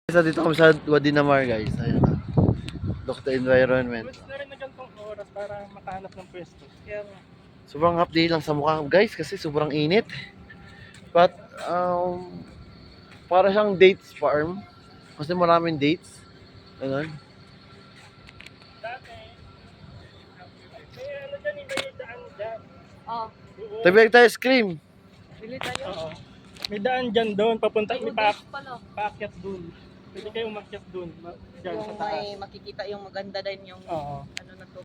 So dito kami sa Wadi Namar guys. Ayan na. Look the environment. Mas na rin na gantong oras para makahanap ng pwesto. Kaya nga. Sobrang hapdi lang sa mukha guys kasi sobrang init. But para siyang dates farm. Kasi maraming dates. Ganun. Dati, may ano dyan, may daan dyan. Oh, Tabi tayo ice cream. bili tayo. Oo. May daan dyan doon, papunta, May may udas pala. paakyat doon. Pwede kayo umakyat doon, dyan sa Yung taas. may makikita yung maganda din yung Oo. ano na to.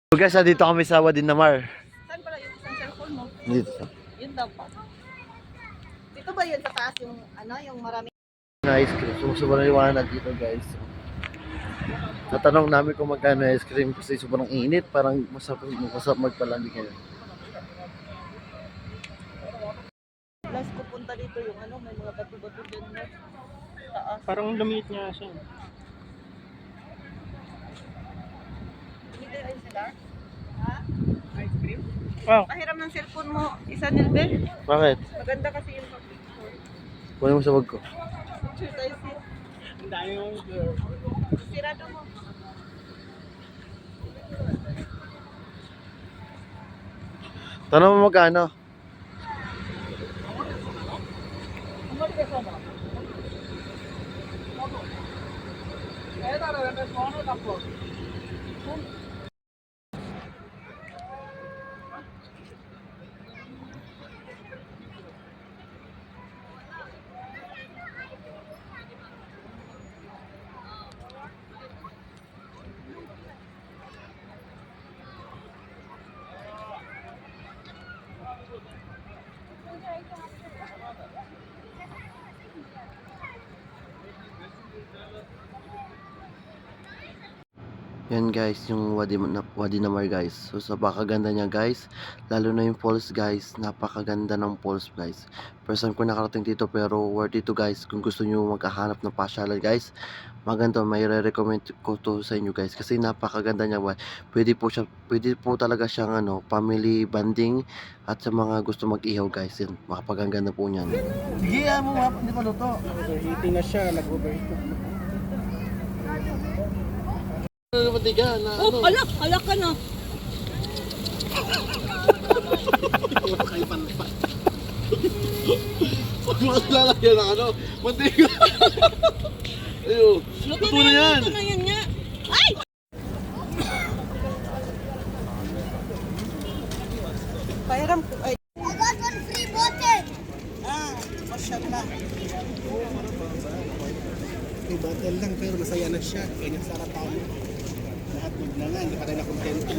So guys, dito kami sa Wadi Namar. Saan pala yung isang cellphone mo? Dito. Yun daw pa. Dito ba yun sa taas yung ano, yung marami? Na ice cream. So sobrang liwanag dito guys. Natanong namin kung magkano ice cream kasi sobrang init. Parang masarap magpalamig ngayon. Last ko punta dito yung ano, may mga bato-bato dyan na taas. Parang lumiit nga siya. Hindi kayo ayun sila? Ha? Ice cream? Wow. Pahiram ng cellphone mo, isa nilbe. Bakit? Maganda kasi yung pag-picture. Kunin mo sa bag ko. Picture tayo siya. Ang dami mo. Sirado mo. Tanong mo magkano? Yan guys, yung Wadi Namar guys. So sa pakaganda niya guys, lalo na yung falls guys, napakaganda ng falls guys. First time ko nakarating dito pero worth it to guys. Kung gusto niyo maghahanap ng pasyalan guys, maganda, may re-recommend ko to sa inyo guys kasi napakaganda niya. Pwede po talaga siyang ano, family bonding at sa mga gusto mag-ihaw guys. Yan, makapaganda po niyan. Sige, mo hindi pa luto. Overheating na siya, nag-overheat. Matiga na Oh, alak ka na. Pag lalagyan ng ano, matiga. Ayun, luto na yan. Luto na yan nga. Ay! Pahiram ko. Ay. I got one free bottle. Ah, masyadlah. May battle lang pero masaya na siya. Kaya nagsarap ako. Lahat magnangan, hindi pa rin na kontento.